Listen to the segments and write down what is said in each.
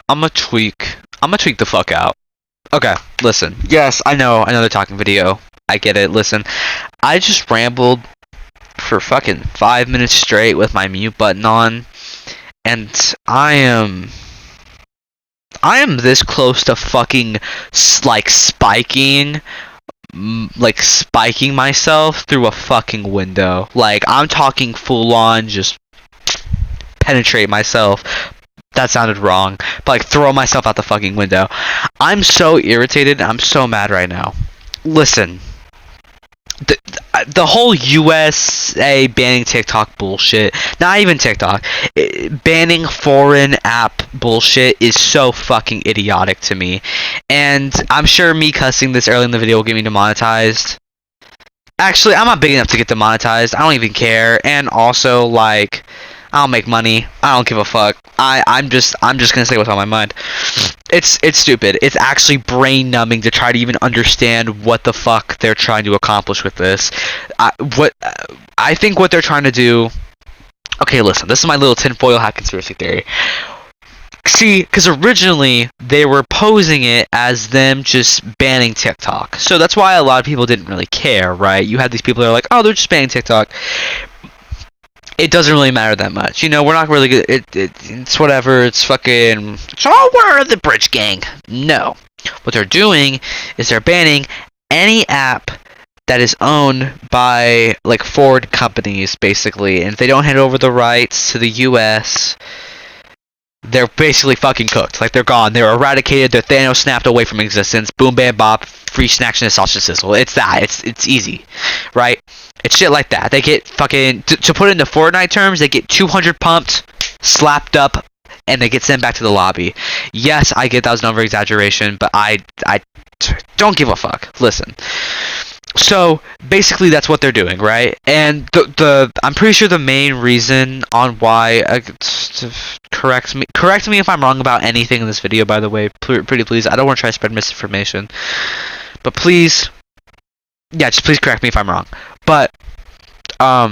I'ma tweak the fuck out. Okay, listen. Yes, I know they're talking video. I get it. Listen, I just rambled for fucking 5 minutes straight with my mute button on, and I am this close to fucking spiking myself through a fucking window. Like, I'm talking full on just penetrate myself. That sounded wrong. But like, throw myself out the fucking window. I'm so irritated. I'm so mad right now. Listen. The whole USA banning TikTok bullshit, not even TikTok, banning foreign app bullshit is so fucking idiotic to me. And I'm sure me cussing this early in the video will get me demonetized. Actually, I'm not big enough to get demonetized. I don't even care. And also, like, I don't make money. I don't give a fuck. I'm just gonna say what's on my mind. It's stupid. It's actually brain numbing to try to even understand what the fuck they're trying to accomplish with this. I think what they're trying to do. Okay, listen. This is my little tinfoil hat conspiracy theory. See, because originally they were posing it as them just banning TikTok, so that's why a lot of people didn't really care, right? You had these people that are like, oh, they're just banning TikTok. It doesn't really matter that much. You know, we're not really good. It's whatever. It's fucking. It's all we're the Bridge Gang. No. What they're doing is they're banning any app that is owned by, like, foreign companies, basically. And if they don't hand over the rights to the US, they're basically fucking cooked. Like, they're gone. They're eradicated. They're Thanos snapped away from existence. Boom, bam, bop. Free snacks and a sausage sizzle. It's that. It's easy. Right? It's shit like that. They get fucking, to put it into Fortnite terms, they get 200 pumped, slapped up, and they get sent back to the lobby. Yes, I get that was an over-exaggeration, but I don't give a fuck. Listen. So, basically that's what they're doing, right? And I'm pretty sure the main reason on why, correct me if I'm wrong about anything in this video, by the way, pretty please. I don't want to try to spread misinformation. But please, yeah, just please correct me if I'm wrong. But, oh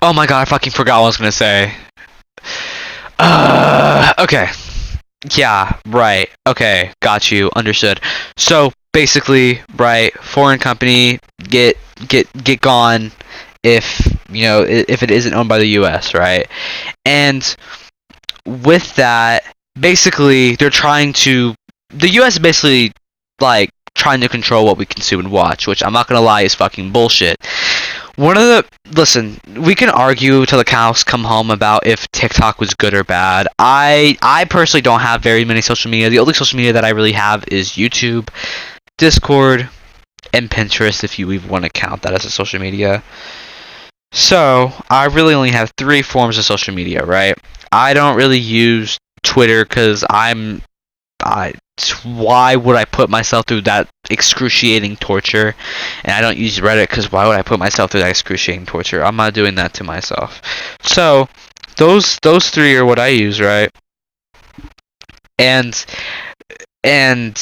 my god, I fucking forgot what I was gonna say. Okay. Yeah, right. Okay, got you. Understood. So, basically, right, foreign company, get gone if, you know, if it isn't owned by the US, right? And with that, basically, they're trying to, the US is basically, like, trying to control what we consume and watch, which I'm not gonna lie is fucking bullshit. Listen, we can argue till the cows come home about if TikTok was good or bad. I personally don't have very many social media. The only social media that I really have is YouTube, Discord, and Pinterest, if you even want to count that as a social media. So, I really only have 3 forms of social media, right? I don't really use Twitter because why would I put myself through that excruciating torture? And I don't use Reddit because why would I put myself through that excruciating torture? I'm not doing that to myself. So, those 3 are what I use, right? And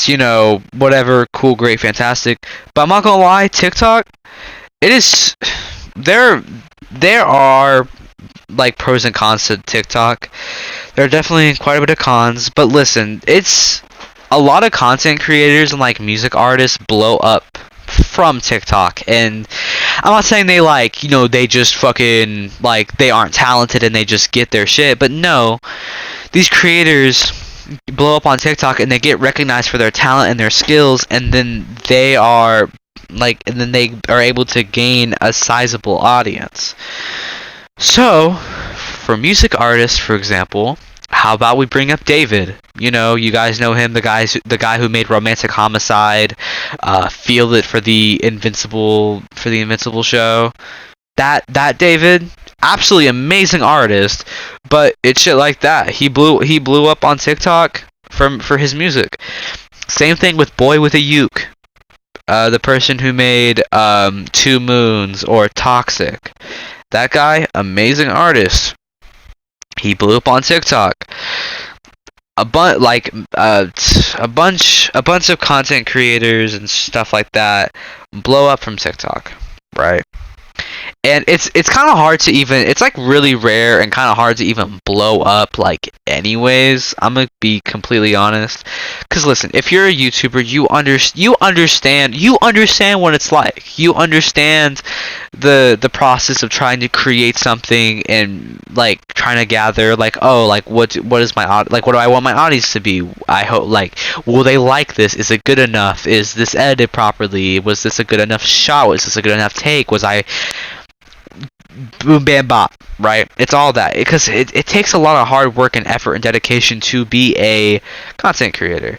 you know, whatever, cool, great, fantastic. But I'm not gonna lie, TikTok, it is, there are, like, pros and cons to TikTok. There are definitely quite a bit of cons, but listen, it's a lot of content creators and, like, music artists blow up from TikTok, and I'm not saying they, like, you know, they just fucking, like, they aren't talented and they just get their shit, but no, these creators blow up on TikTok and they get recognized for their talent and their skills, and then they are, like, and then they are able to gain a sizable audience. So, for music artists, for example, how about we bring up David? You know, you guys know him, the guy who made Romantic Homicide, Feel It for the Invincible show. That David, absolutely amazing artist, but it's shit like that. He blew up on TikTok for his music. Same thing with Boy with a Uke. The person who made 2 Moons or Toxic. That guy, amazing artist. He blew up on TikTok. A bunch of content creators and stuff like that blow up from TikTok, right? and it's kind of hard to even, it's like really rare and kind of hard to even blow up, like, anyways. I'm gonna be completely honest, because listen, if you're a YouTuber, you understand what it's like. You understand the process of trying to create something and like trying to gather, like, oh, like what is like, what do I want my audience to be? I hope, like, will they like this? Is it good enough? Is this edited properly? Was this a good enough shot? Was this a good enough take? Was I boom bam bop, right? It's all that, because it takes a lot of hard work and effort and dedication to be a content creator,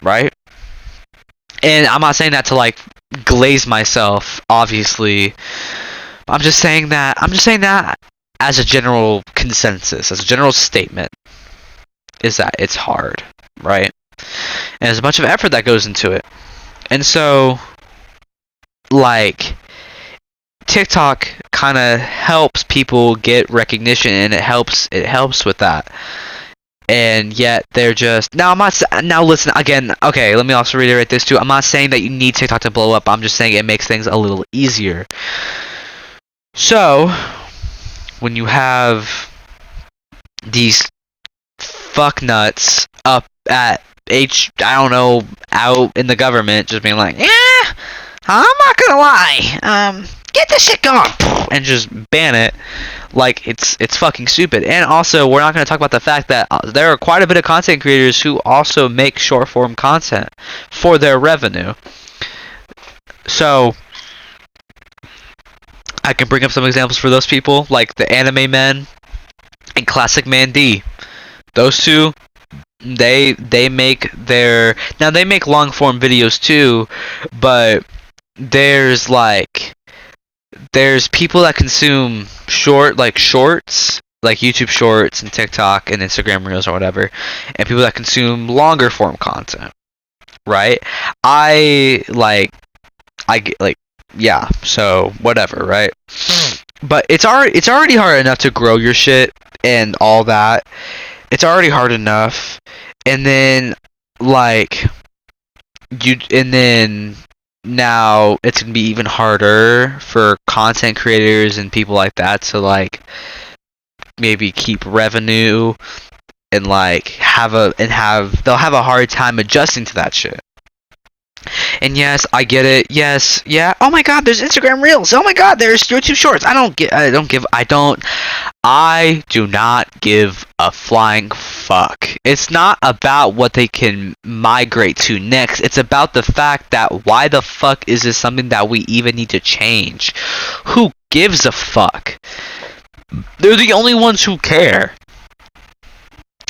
right? And I'm not saying that to like glaze myself, obviously. I'm just saying that as a general consensus, as a general statement, is that it's hard, right? And there's a bunch of effort that goes into it. And so, like, TikTok kind of helps people get recognition, and it helps with that. And yet they're just, now I'm not, now listen again, okay, let me also reiterate this too. I'm not saying that you need TikTok to blow up. I'm just saying it makes things a little easier. So when you have these fucknuts up at I don't know, out in the government just being like, yeah, I'm not gonna lie, get this shit going, and just ban it, like, it's fucking stupid. And also, we're not going to talk about the fact that there are quite a bit of content creators who also make short form content for their revenue. So I can bring up some examples for those people, like the Anime Men and Classic Man D. Those two, they make their, now they make long form videos too, but there's people that consume shorts, like YouTube Shorts and TikTok and Instagram Reels or whatever, and people that consume longer form content, right? Yeah, so whatever, right? But it's already hard enough to grow your shit and all that. It's already hard enough, and then now it's gonna be even harder for content creators and people like that to like maybe keep revenue and like they'll have a hard time adjusting to that shit. And yes, I get it. Yes, yeah. Oh my God, there's Instagram Reels. Oh my God, there's YouTube Shorts. I do not give a flying fuck. It's not about what they can migrate to next. It's about the fact that why the fuck is this something that we even need to change? Who gives a fuck? They're the only ones who care.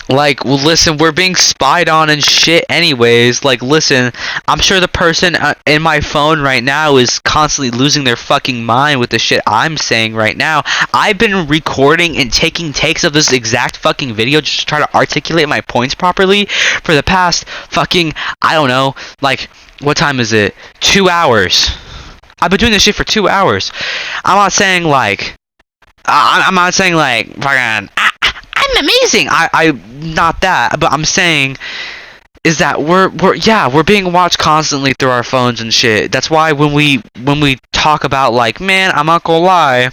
Like, well, listen, we're being spied on and shit anyways. Like, listen, I'm sure the person in my phone right now is constantly losing their fucking mind with the shit I'm saying right now. I've been recording and taking takes of this exact fucking video just to try to articulate my points properly for the past fucking, I don't know, like, what time is it? 2 hours. I've been doing this shit for 2 hours. I'm not saying, like, fucking, I'm amazing. I'm not that, but I'm saying is that we're being watched constantly through our phones and shit. That's why when we talk about, like, man, I'm not gonna lie,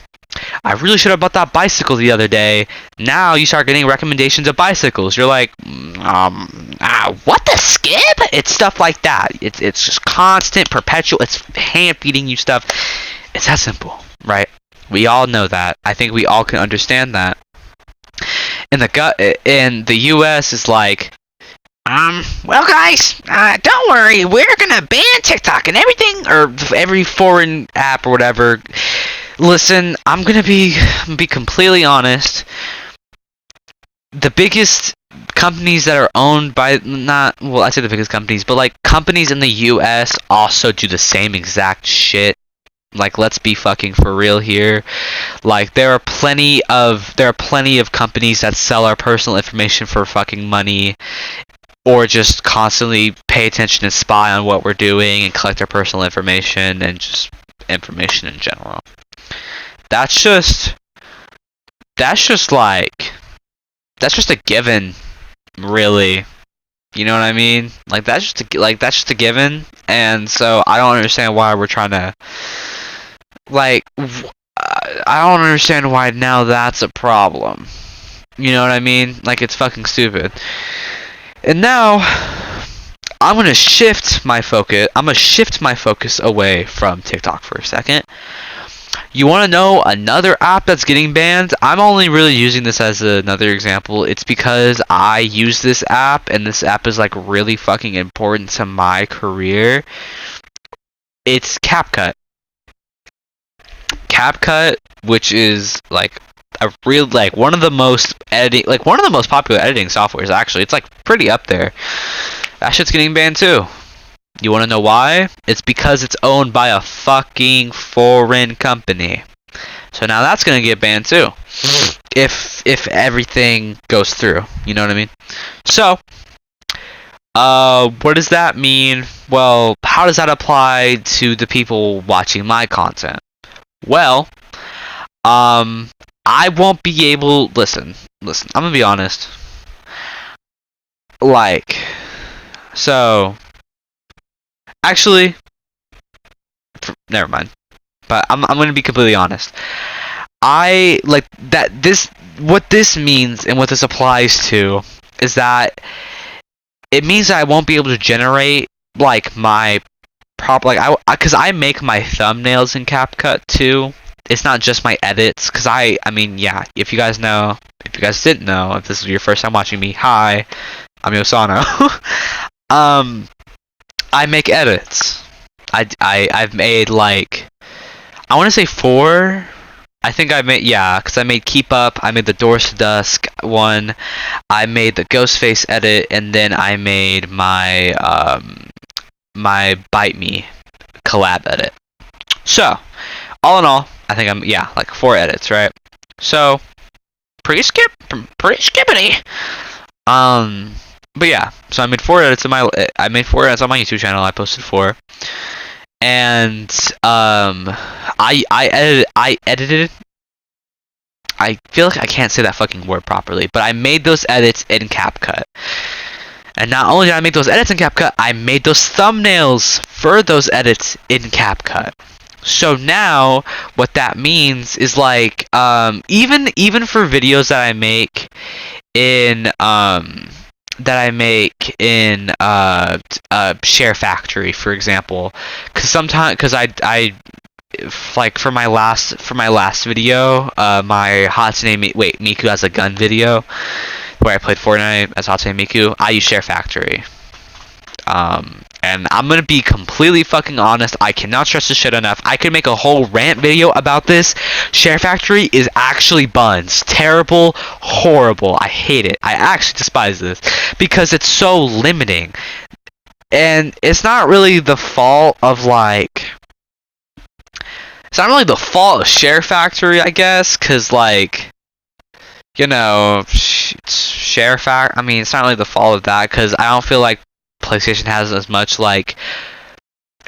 I really should have bought that bicycle the other day. Now you start getting recommendations of bicycles. You're like, what the skip? It's stuff like that. It's just constant, perpetual. It's hand feeding you stuff. It's that simple, right? We all know that. I think we all can understand that. And the US is like, well, guys, don't worry, we're gonna ban TikTok and everything, or every foreign app or whatever. Listen, I'm gonna be completely honest. The biggest companies that are owned by, not, well, I say the biggest companies, but like companies in the US also do the same exact shit. Like, let's be fucking for real here. Like, there are plenty of companies that sell our personal information for fucking money, or just constantly pay attention and spy on what we're doing and collect our personal information and just information in general. That's just a given, really. You know what I mean? Like, that's just a given, and so I don't understand why we're trying to, like, I don't understand why now that's a problem. You know what I mean? Like, it's fucking stupid. And now I'm gonna shift my focus. I'm gonna shift my focus away from TikTok for a second. You want to know another app that's getting banned? I'm only really using this as another example. It's because I use this app, and this app is like really fucking important to my career. It's CapCut. CapCut, which is like a real, like, one of the most popular editing softwares. Actually, it's like pretty up there. That shit's getting banned too. You want to know why? It's because it's owned by a fucking foreign company. So now that's gonna get banned too, if everything goes through. You know what I mean? So, what does that mean? Well, how does that apply to the people watching my content? Well, I won't be able. Listen. I'm gonna be honest. Like, so. Actually, never mind. But I'm gonna be completely honest. I like that what this means and what this applies to is that it means that I won't be able to generate like my because I make my thumbnails in CapCut too. It's not just my edits, because I mean, yeah, if you guys didn't know, if this is your first time watching me, hi, I'm Yosano. I make edits. I've made like, I want to say 4. I think I made, yeah, because I made Keep Up, I made the Doors to Dusk one, I made the Ghostface edit, and then I made my my Bite Me collab edit. So, all in all, I think like 4 edits, right? So, pretty skippity. But yeah, so I made 4 edits on my YouTube channel. I posted 4, and I edited. I feel like I can't say that fucking word properly, but I made those edits in CapCut. And not only did I make those edits in CapCut, I made those thumbnails for those edits in CapCut. So now, what that means is like, even for videos that I make in Share Factory, for example, because I like for my last video, my Hatsune Miku as a gun video, where I played Fortnite as Hatsune Miku, I use Share Factory. And I'm gonna be completely fucking honest, I cannot stress this shit enough. I could make a whole rant video about this. Share Factory is actually buns. Terrible, horrible. I hate it. I actually despise this because it's so limiting. And it's not really the fault of Share Factory, I guess, because like, you know, I mean, it's not really the fault of that, because I don't feel like PlayStation has as much like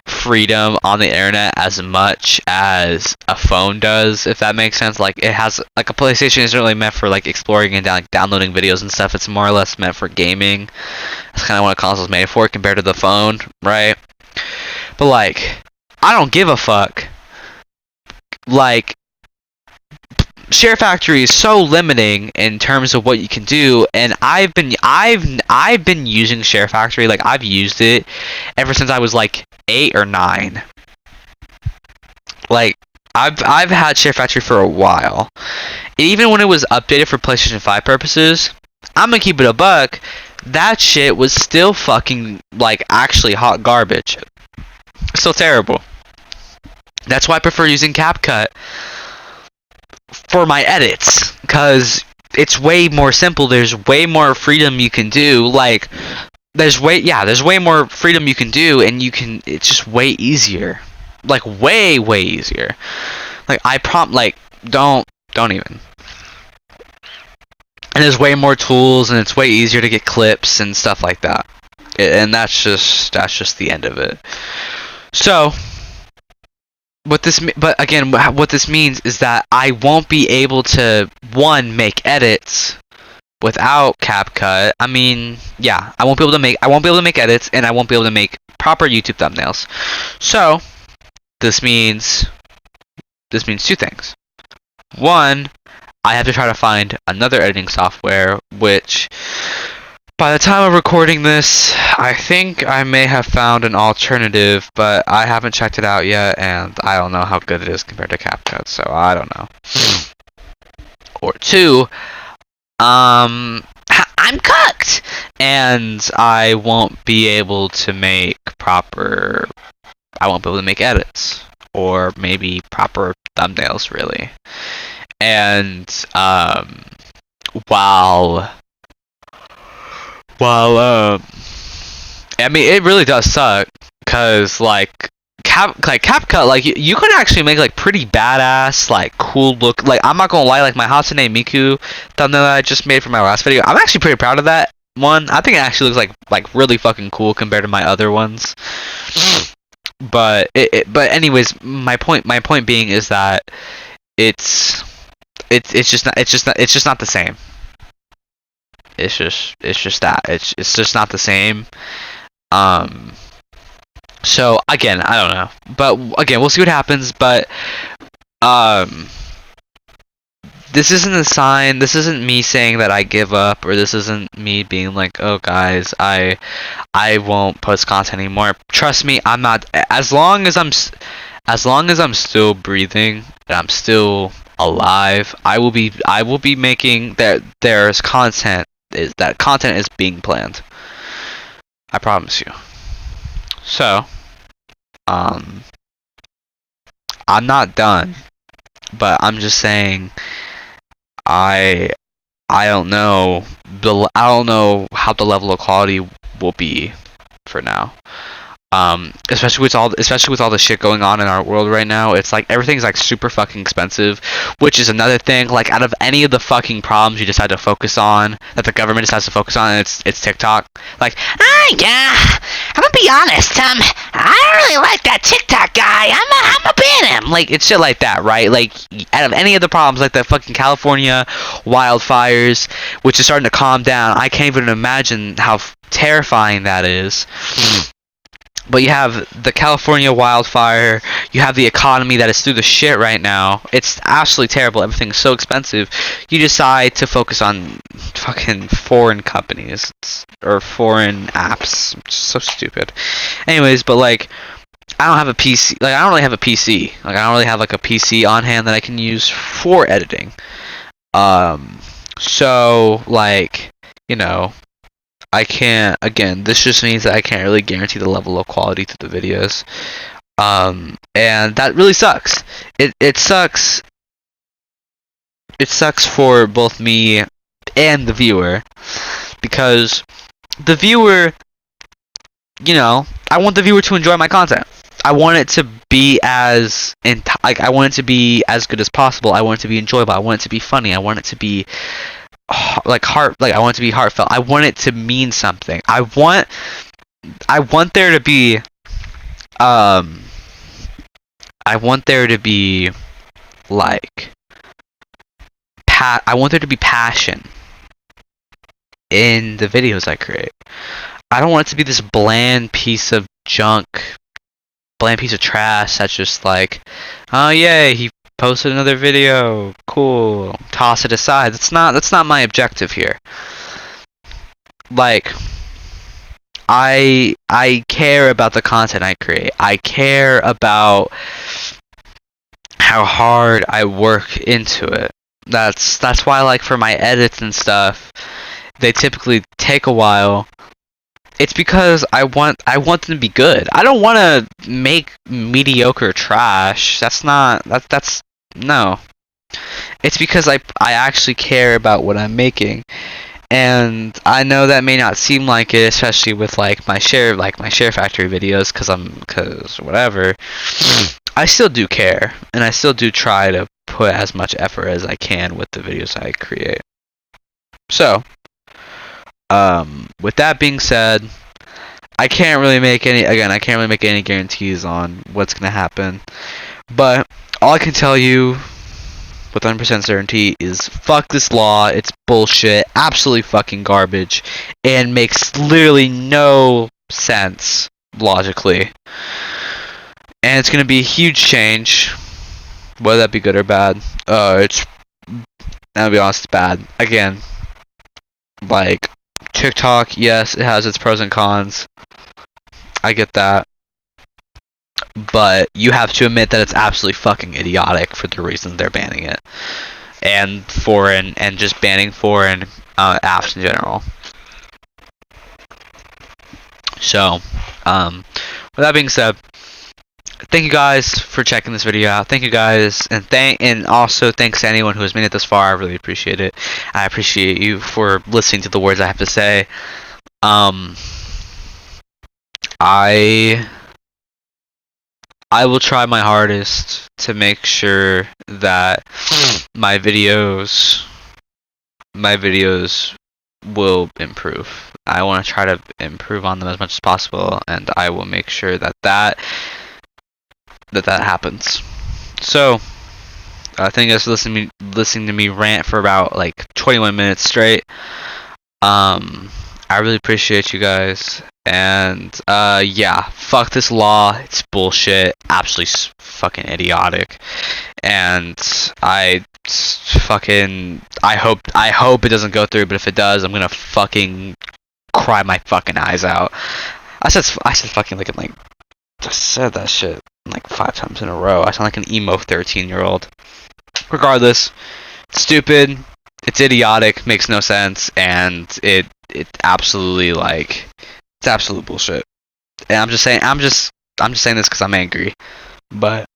freedom on the internet as much as a phone does, if that makes sense. Like, it has, like, a PlayStation isn't really meant for like exploring and downloading videos and stuff. It's more or less meant for gaming. That's kind of what a console's made for compared to the phone, right? But like, I don't give a fuck. Like, Share Factory is so limiting in terms of what you can do, and I've been using Share Factory, like, I've used it ever since I was like 8 or 9. Like, I've had Share Factory for a while. And even when it was updated for PlayStation 5 purposes, I'm gonna keep it a buck, that shit was still fucking, like, actually hot garbage. Still terrible. That's why I prefer using CapCut for my edits, because it's way more simple. There's way more freedom you can do. Like, there's way more freedom you can do, and it's just way easier. Like, way easier. Like, don't even. And there's way more tools, and it's way easier to get clips and stuff like that. And that's just the end of it. So, what this means is that I won't be able to, one, make edits without CapCut. I mean, yeah, I won't be able to make edits, and I won't be able to make proper YouTube thumbnails. So, this means 2 things. One, I have to try to find another editing software, which by the time of recording this, I think I may have found an alternative, but I haven't checked it out yet, and I don't know how good it is compared to CapCut, so I don't know. Or two, I'm cooked, and I won't be able to make edits, or maybe proper thumbnails, really. And while I mean, it really does suck, cause like CapCut, like you could actually make like pretty badass, like cool look. Like, I'm not gonna lie, like my Hatsune Miku thumbnail that I just made for my last video, I'm actually pretty proud of that one. I think it actually looks like really fucking cool compared to my other ones. But but anyways, my point being is that it's just not the same. It's just that it's just not the same. So again, I don't know, but again, we'll see what happens. But this isn't a sign. This isn't me saying that I give up, or this isn't me being like, oh guys, I won't post content anymore. Trust me, I'm not. As long as I'm still breathing and I'm still alive, I will be making there's content. That content is being planned. I promise you. So, I'm not done, but I'm just saying, I don't know how the level of quality will be for now. Especially with all the shit going on in our world right now. It's like everything's like super fucking expensive, which is another thing. Like, out of any of the fucking problems you decide to focus on, that the government decides to focus on, it's TikTok. Like, yeah, I'm gonna be honest, I don't really like that TikTok guy. I'm a ban him. Like, it's shit like that, right? Like, out of any of the problems, like the fucking California wildfires, which is starting to calm down, I can't even imagine how terrifying that is. But you have the California wildfire, you have the economy that is through the shit right now. It's absolutely terrible. Everything's so expensive. You decide to focus on fucking foreign companies or foreign apps. It's so stupid. Anyways, but like, I don't have a PC. Like, I don't really have a PC. Like, I don't really have like a PC on hand that I can use for editing. So like, you know, I can't, again, this just means that I can't really guarantee the level of quality to the videos. And that really sucks. It sucks. It sucks for both me and the viewer, because the viewer, you know, I want the viewer to enjoy my content. I want it to be I want it to be as good as possible. I want it to be enjoyable. I want it to be funny. I want it to be I want it to be heartfelt. I want it to mean something. I want there to be like I want there to be passion in the videos I create. I don't want it to be this bland piece of junk, bland piece of trash that's just like, oh yay, he posted another video, cool, toss it aside. That's not my objective here. Like, I care about the content I create. I care about how hard I work into it. That's why, like, for my edits and stuff, they typically take a while. It's because I want them to be good. I don't want to make mediocre trash. That's no. It's because I actually care about what I'm making. And I know that may not seem like it, especially with like my Share Factory videos, cause whatever. I still do care, and I still do try to put as much effort as I can with the videos I create. So, with that being said, I can't really make any guarantees on what's gonna happen. But all I can tell you with 100% certainty is, fuck this law. It's bullshit, absolutely fucking garbage, and makes literally no sense logically. And it's gonna be a huge change Whether that be good or bad, it's, I'll be honest, it's bad. Again, like, TikTok, yes, it has its pros and cons. I get that. But you have to admit that it's absolutely fucking idiotic for the reason they're banning it. And just banning foreign apps in general. So, with that being said, thank you guys for checking this video out. Thank you guys, and also thanks to anyone who has made it this far. I really appreciate it. I appreciate you for listening to the words I have to say. I will try my hardest to make sure that my videos will improve. I want to try to improve on them as much as possible, and I will make sure that happens. So, thank you guys for listening to me rant for about like 21 minutes straight. I really appreciate you guys. And yeah, fuck this law. It's bullshit. Absolutely fucking idiotic. And I hope it doesn't go through. But if it does, I'm gonna fucking cry my fucking eyes out. I said fucking like I said that shit like 5 times in a row. I sound like an emo 13-year-old. Regardless, it's stupid. It's idiotic. Makes no sense. And it absolutely like. It's absolute bullshit. And I'm just saying this because I'm angry. But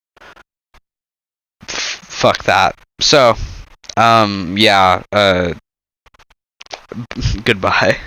fuck that. So, yeah, goodbye.